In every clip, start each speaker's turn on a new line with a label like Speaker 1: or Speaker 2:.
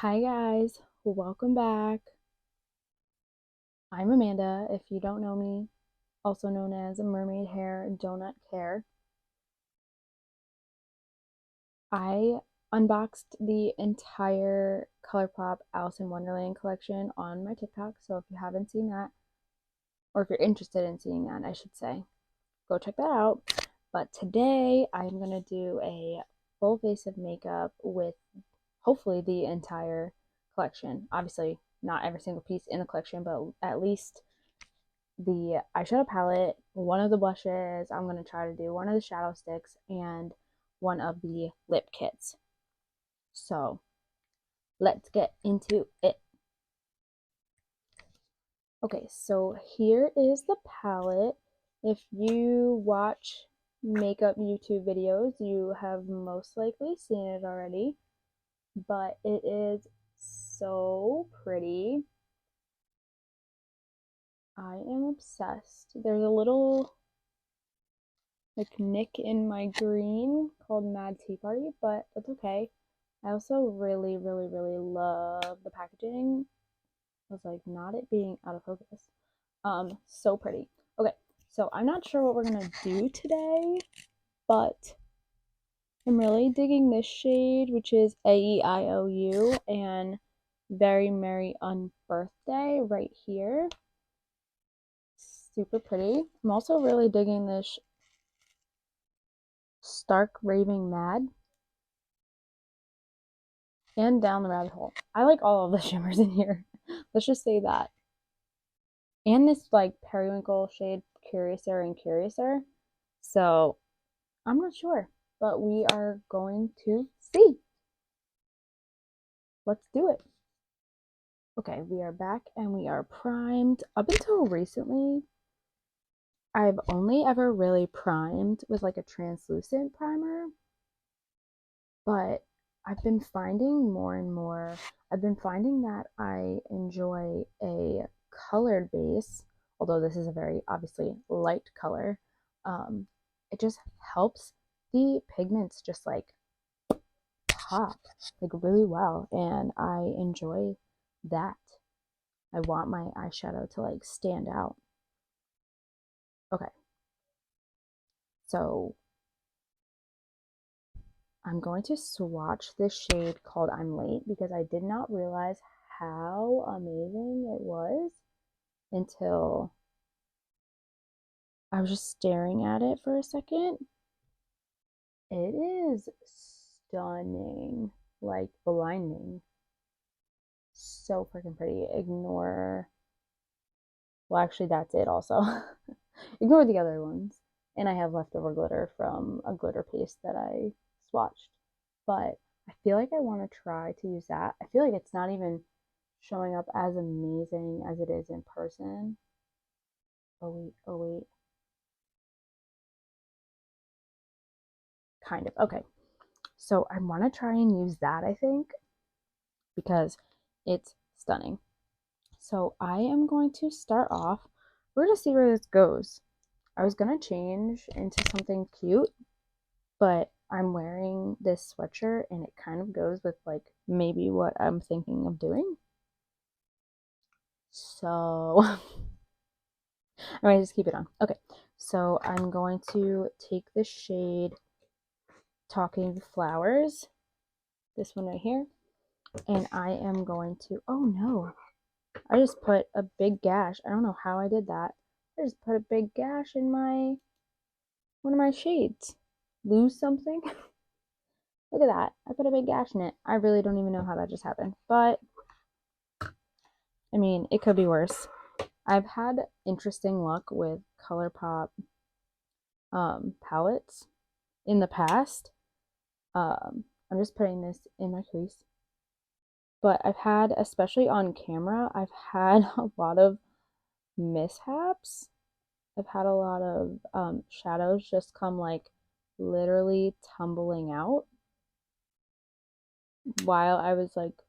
Speaker 1: Hi guys, welcome back. I'm Amanda, if you don't know me, also known as Mermaid Hair Donut Care. I unboxed the entire Colourpop Alice in Wonderland collection on my TikTok, so if you haven't seen that, or if you're interested in seeing that, I should say, go check that out. But today I'm gonna do a full face of makeup with hopefully the entire collection. Obviously, not every single piece in the collection, but at least the eyeshadow palette, one of the blushes. I'm going to try to do one of the shadow sticks and one of the lip kits. So let's get into it. Okay, so here is the palette. If you watch makeup YouTube videos, you have most likely seen it already, but it is so pretty. I am obsessed. There's a little like nick in my green called Mad Tea Party, but that's okay. I also really love the packaging. I was like, not it being out of focus. So pretty. Okay, so I'm not sure what we're gonna do today, but I'm really digging this shade, which is AEIOU and Very Merry Unbirthday right here. Super pretty. I'm also really digging this Stark Raving Mad and Down the Rabbit Hole. I like all of the shimmers in here. Let's just say that. And this like periwinkle shade Curiouser and Curiouser. So I'm not sure, but we are going to see. Let's do it. Okay, we are back and we are primed. Up until recently, I've only ever really primed with like a translucent primer, but I've been finding more and more, I've been finding that I enjoy a colored base, although this is a very obviously light color. It just helps the pigments just like pop like really well, and I enjoy that. I want my eyeshadow to like stand out. Okay, so I'm going to swatch this shade called I'm Late because I did not realize how amazing it was until I was just staring at it for a second. It is stunning, like blinding. So freaking pretty. Ignore, well, actually, that's it also. Ignore the other ones. And I have leftover glitter from a glitter paste that I swatched. But I feel like I want to try to use that. I feel like it's not even showing up as amazing as it is in person. Oh wait, oh wait. Kind of. Okay. So I want to try and use that, I think, because it's stunning. So I am going to start off. We're going to see where this goes. I was going to change into something cute, but I'm wearing this sweatshirt and it kind of goes with like maybe what I'm thinking of doing. So I might just keep it on. Okay, so I'm going to take the shade Talking Flowers, this one right here, and I am going to, oh no, I just put a big gash. I don't know how I did that. I just put a big gash in one of my shades. Lose something? Look at that. I put a big gash in it. I really don't even know how that just happened. But, I mean, it could be worse. I've had interesting luck with Colourpop palettes in the past. I'm just putting this in my crease. But I've had, especially on camera, I've had a lot of mishaps. I've had a lot of shadows just come like literally tumbling out while I was like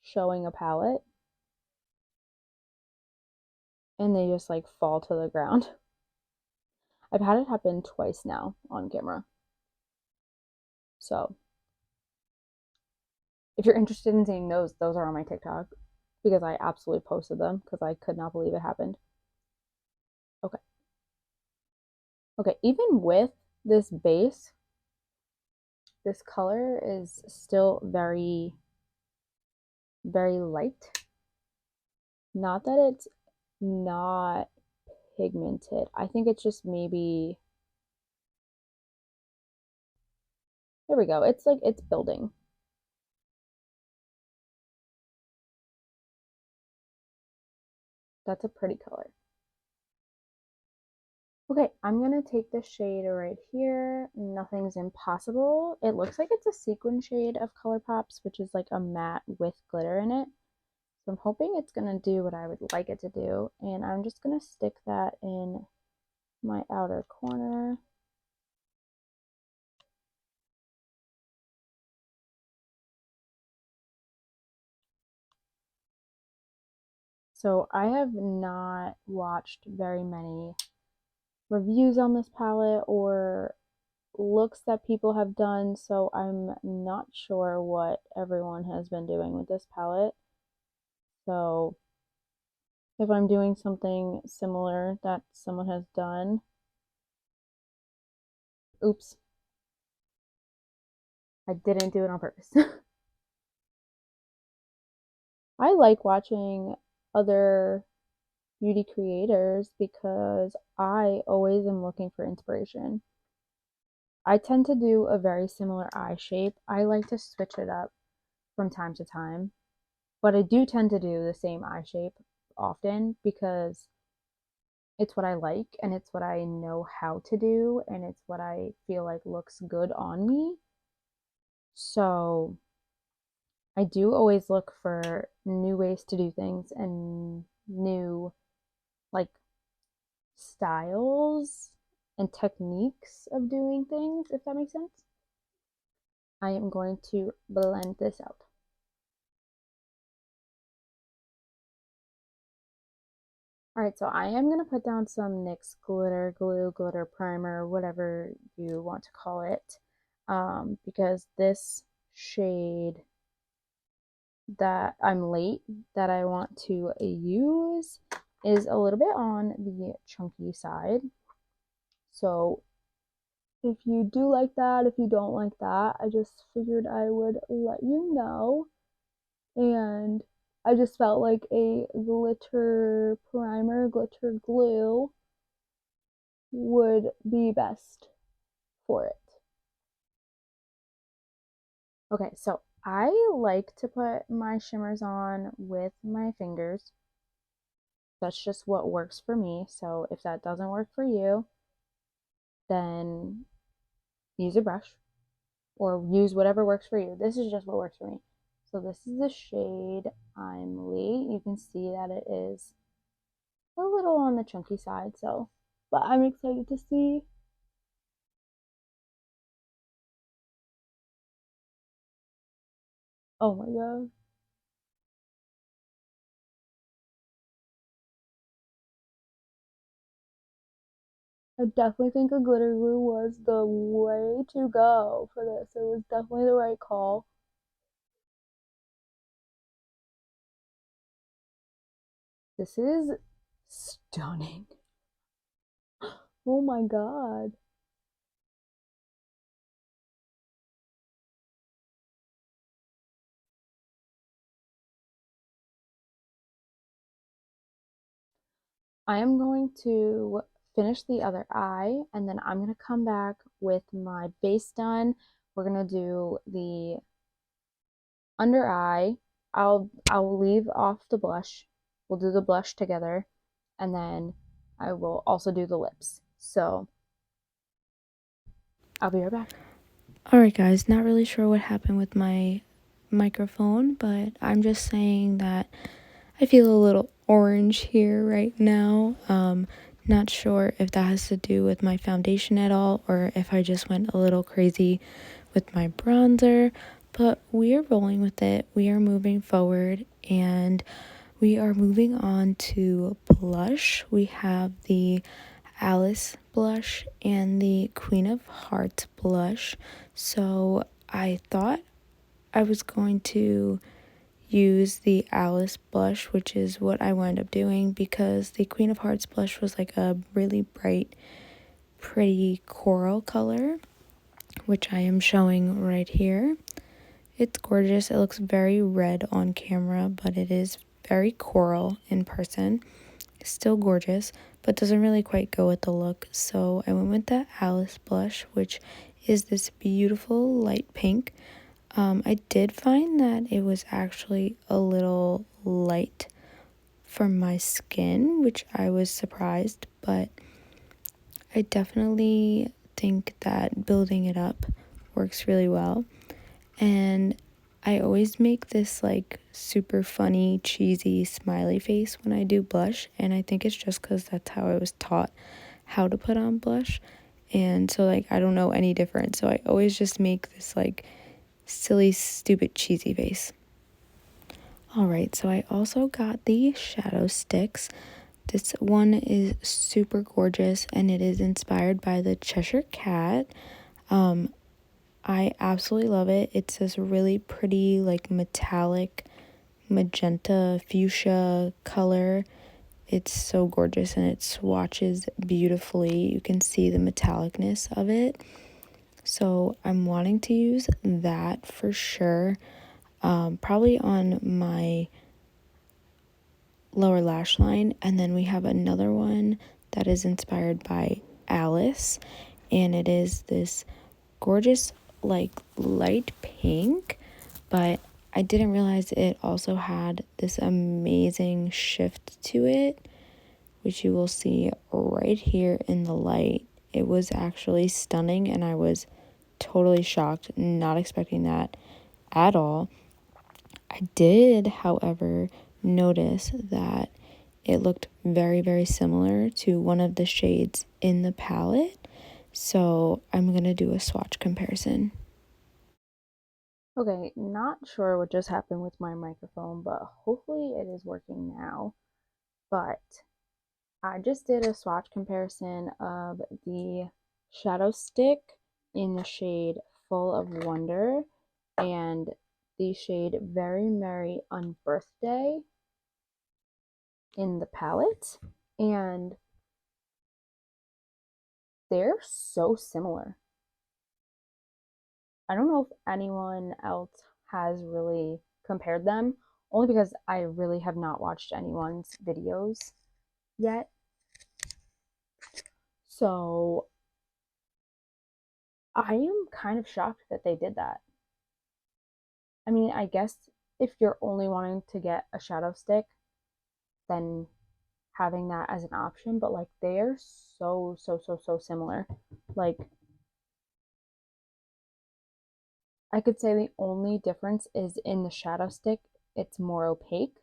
Speaker 1: showing a palette, and they just like fall to the ground. I've had it happen twice now on camera. So If you're interested in seeing those are on my TikTok because I absolutely posted them because I could not believe it happened. Okay. Okay, even with this base, this color is still very, very light. Not that it's not pigmented. I think it's just maybe, there we go. It's like it's building. That's a pretty color. Okay, I'm gonna take the shade right here. Nothing's Impossible. It looks like it's a sequin shade of Colourpop's, which is like a matte with glitter in it. So I'm hoping it's gonna do what I would like it to do. And I'm just gonna stick that in my outer corner. So I have not watched very many reviews on this palette or looks that people have done, so I'm not sure what everyone has been doing with this palette. So if I'm doing something similar that someone has done, oops, I didn't do it on purpose. I like watching other beauty creators because I always am looking for inspiration. I tend to do a very similar eye shape. I like to switch it up from time to time, but I do tend to do the same eye shape often because it's what I like and it's what I know how to do and it's what I feel like looks good on me. So I do always look for new ways to do things and new like styles and techniques of doing things, if that makes sense. I am going to blend this out. All right, so I am going to put down some NYX glitter glue, glitter primer, whatever you want to call it, because this shade that I'm late that I want to use is a little bit on the chunky side. So if you do like that, if you don't like that, I just figured I would let you know. And I just felt like a glitter primer, glitter glue would be best for it. Okay, so I like to put my shimmers on with my fingers. That's just what works for me. So if that doesn't work for you, then use a brush or use whatever works for you. This is just what works for me. So this is the shade I'm late. You can see that it is a little on the chunky side, so but I'm excited to see. Oh my god. I definitely think a glitter glue was the way to go for this. It was definitely the right call. This is stunning. Oh my god. I am going to finish the other eye and then I'm going to come back with my base done. We're going to do the under eye. I'll leave off the blush. We'll do the blush together and then I will also do the lips. So I'll be right back. Alright guys, not really sure what happened with my microphone, but I'm just saying that I feel a little orange here right now. Not sure if that has to do with my foundation at all or if I just went a little crazy with my bronzer, but we are rolling with it. We are moving forward and we are moving on to blush. We have the Alice blush and the Queen of Hearts blush. So I thought
Speaker 2: I was going to use the Alice blush, which is what I wound up doing because the Queen of Hearts blush was like a really bright, pretty coral color, which I am showing right here. It's gorgeous. It looks very red on camera, but it is very coral in person. It's still gorgeous, but doesn't really quite go with the look. So I went with the Alice blush, which is this beautiful light pink. I did find that it was actually a little light for my skin, which I was surprised, but I definitely think that building it up works really well. And I always make this like super funny, cheesy, smiley face when I do blush, and I think it's just because that's how I was taught how to put on blush. And so, like, I don't know any different. So I always just make this like silly, stupid, cheesy face. Alright, so I also got the shadow sticks. This one is super gorgeous and it is inspired by the Cheshire Cat. I absolutely love it. It's this really pretty, like, metallic magenta fuchsia color. It's so gorgeous and it swatches beautifully. You can see the metallicness of it. So I'm wanting to use that for sure. Probably on my lower lash line. And then we have another one that is inspired by Alice. And it is this gorgeous, like, light pink. But I didn't realize it also had this amazing shift to it, which you will see right here in the light. It was actually stunning and I was totally shocked, not expecting that at all. I did, however, notice that it looked very, very similar to one of the shades in the palette. So I'm going to do a swatch comparison.
Speaker 1: Okay, not sure what just happened with my microphone, but hopefully it is working now. But I just did a swatch comparison of the shadow stick in the shade Full of Wonder and the shade Very Merry on Birthday in the palette. And they're so similar. I don't know if anyone else has really compared them, only because I really have not watched anyone's videos yet. So I am kind of shocked that they did that. I mean, I guess if you're only wanting to get a shadow stick, then having that as an option, but like they're so similar. Like I could say the only difference is in the shadow stick, it's more opaque.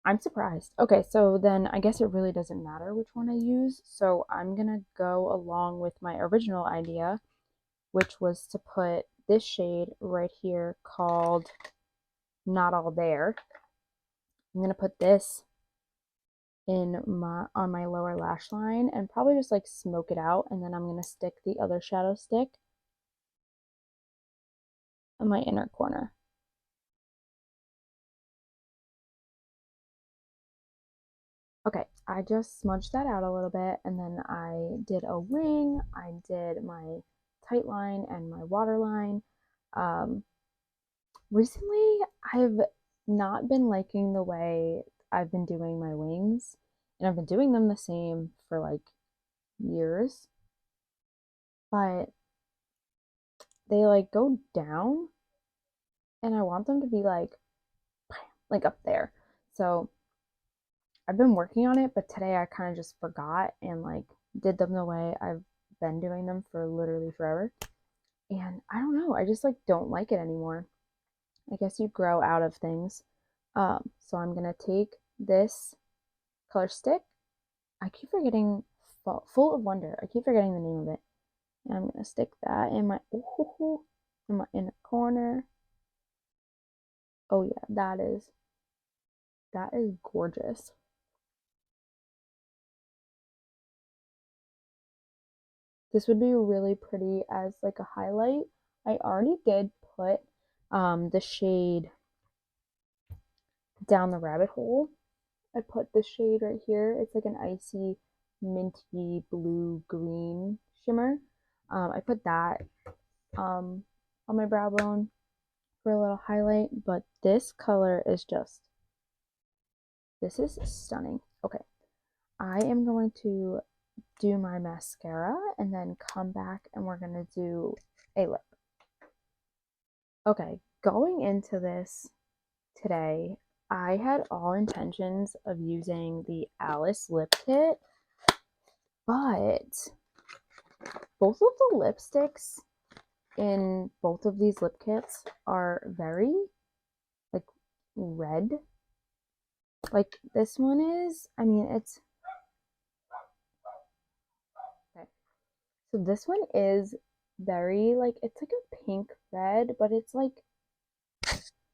Speaker 1: I'm surprised. Okay, so then I guess it really doesn't matter which one I use. So I'm gonna go along with my original idea, which was to put this shade right here called Not All There. I'm gonna put this in my on my lower lash line and probably just like smoke it out, and then I'm gonna stick the other shadow stick in my inner corner. Okay, I just smudged that out a little bit and then I did a wing, I did my tight line and my water line. Um, Recently, I've not been liking the way I've been doing my wings, and I've been doing them the same for like years, but they like go down and I want them to be like up there. So I've been working on it, but today I kind of just forgot and like did them the way I've been doing them for literally forever. And I don't know, I just like don't like it anymore. I guess you grow out of things. So I'm gonna take this color stick. I keep forgetting Full of Wonder. I keep forgetting the name of it. And I'm gonna stick that in my in my inner corner. Oh yeah, that is gorgeous. This would be really pretty as like a highlight. I already did put the shade Down the Rabbit Hole. I put this shade right here. It's like an icy minty blue green shimmer. I put that on my brow bone for a little highlight, but this color is just, this is stunning. Okay, I am going to do my mascara and then come back and we're going to do a lip. Okay, going into this today, I had all intentions of using the Alice lip kit, but both of the lipsticks in both of these lip kits are very like red. Like this one is, I mean, it's okay. So this one is very like, it's like a pink red, but it's like,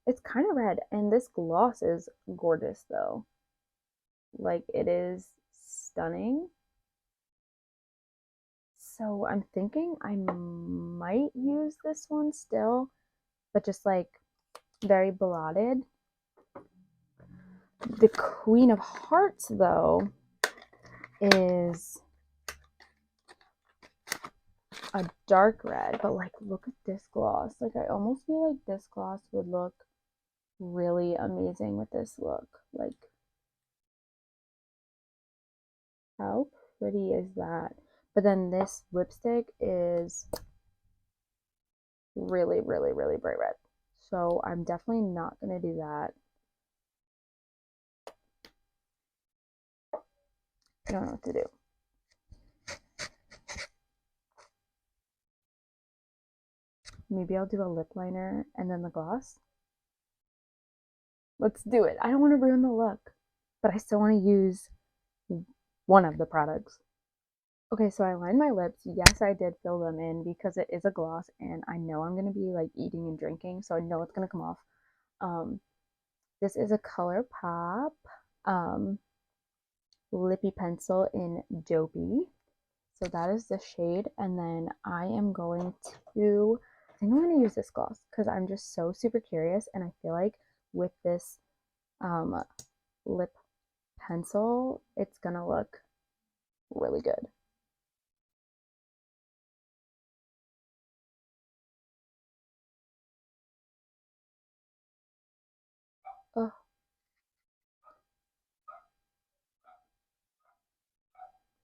Speaker 1: it's kind of red. And this gloss is gorgeous though. Like it is stunning. So I'm thinking I might use this one still, but just like very blotted. The Queen of Hearts though is a dark red, but like look at this gloss. Like I almost feel like this gloss would look really amazing with this look. Like how pretty is that? But then this lipstick is really, really, really bright red. So I'm definitely not gonna do that. I don't know what to do. Maybe I'll do a lip liner and then the gloss. Let's do it. I don't want to ruin the look, but I still want to use one of the products. Okay, so I lined my lips. Yes, I did fill them in because it is a gloss and I know I'm going to be like eating and drinking, so I know it's going to come off. Um, this is a Colourpop lippy pencil in Dopey. So that is the shade. And then I am going to, I think I'm going to use this gloss because I'm just so super curious. And I feel like with this um, lip pencil, it's going to look really good. Oh,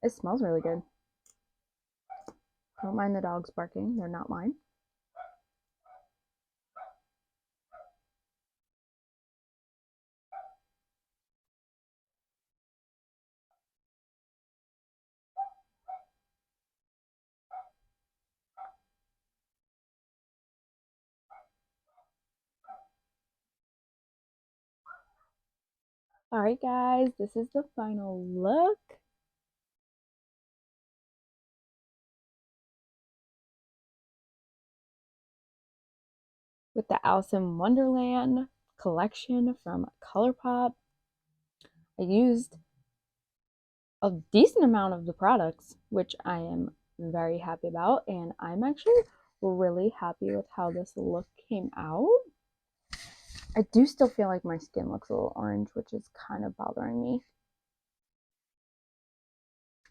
Speaker 1: it smells really good. Don't mind the dogs barking, they're not mine. All right, guys, this is the final look. With the Alice in Wonderland collection from Colourpop. I used a decent amount of the products, which I am very happy about, and I'm actually really happy with how this look came out. I do still feel like my skin looks a little orange, which is kind of bothering me.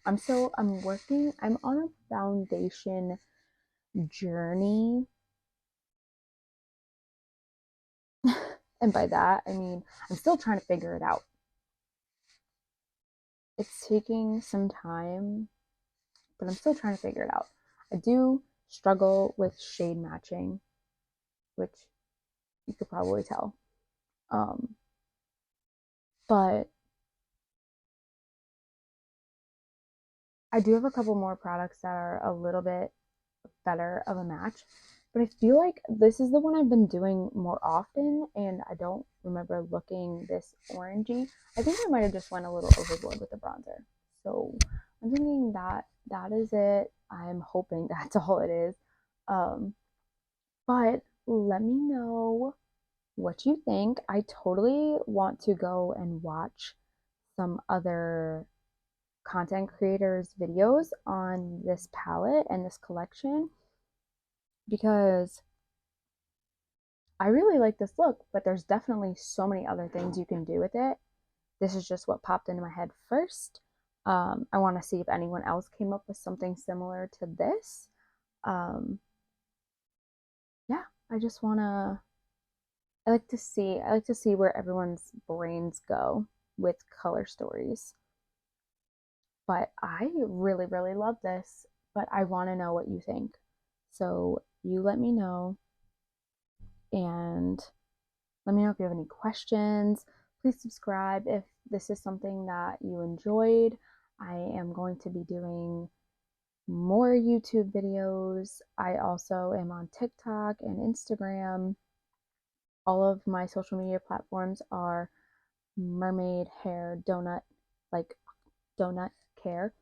Speaker 1: I'm on a foundation journey. And by that, I mean, I'm still trying to figure it out. It's taking some time, but I'm still trying to figure it out. I do struggle with shade matching, which you could probably tell. Um, but I do have a couple more products that are a little bit better of a match. But I feel like this is the one I've been doing more often, and I don't remember looking this orangey. I think I might have just went a little overboard with the bronzer. So I'm thinking that that is it. I'm hoping that's all it is. Um, but let me know what you think. I totally want to go and watch some other content creators' videos on this palette and this collection because I really like this look, but there's definitely so many other things you can do with it. This is just what popped into my head first. I want to see if anyone else came up with something similar to this. Um, yeah, I just want to I like to see where everyone's brains go with color stories. But I really, really love this, but I want to know what you think. So you let me know and let me know if you have any questions. Please subscribe if this is something that you enjoyed. I am going to be doing more YouTube videos. I also am on TikTok and Instagram. All of my social media platforms are mermaid hair donut, like donut care.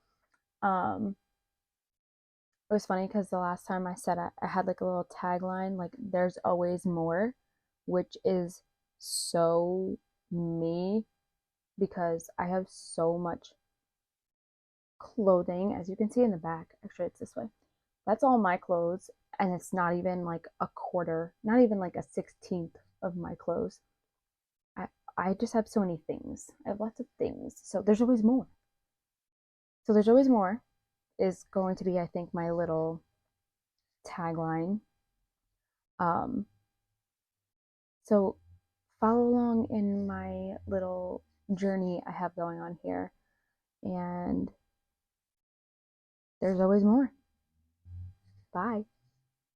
Speaker 1: Um, it was funny because the last time I said I had like a little tagline, like there's always more, which is so me because I have so much clothing, as you can see in the back. Actually, it's this way. That's all my clothes, and it's not even like a quarter, not even like a 16th of my clothes. I, I just have so many things. I have lots of things. So there's always more. So there's always more is going to be, I think, my little tagline. Um, so follow along in my little journey I have going on here. And there's always more. Bye.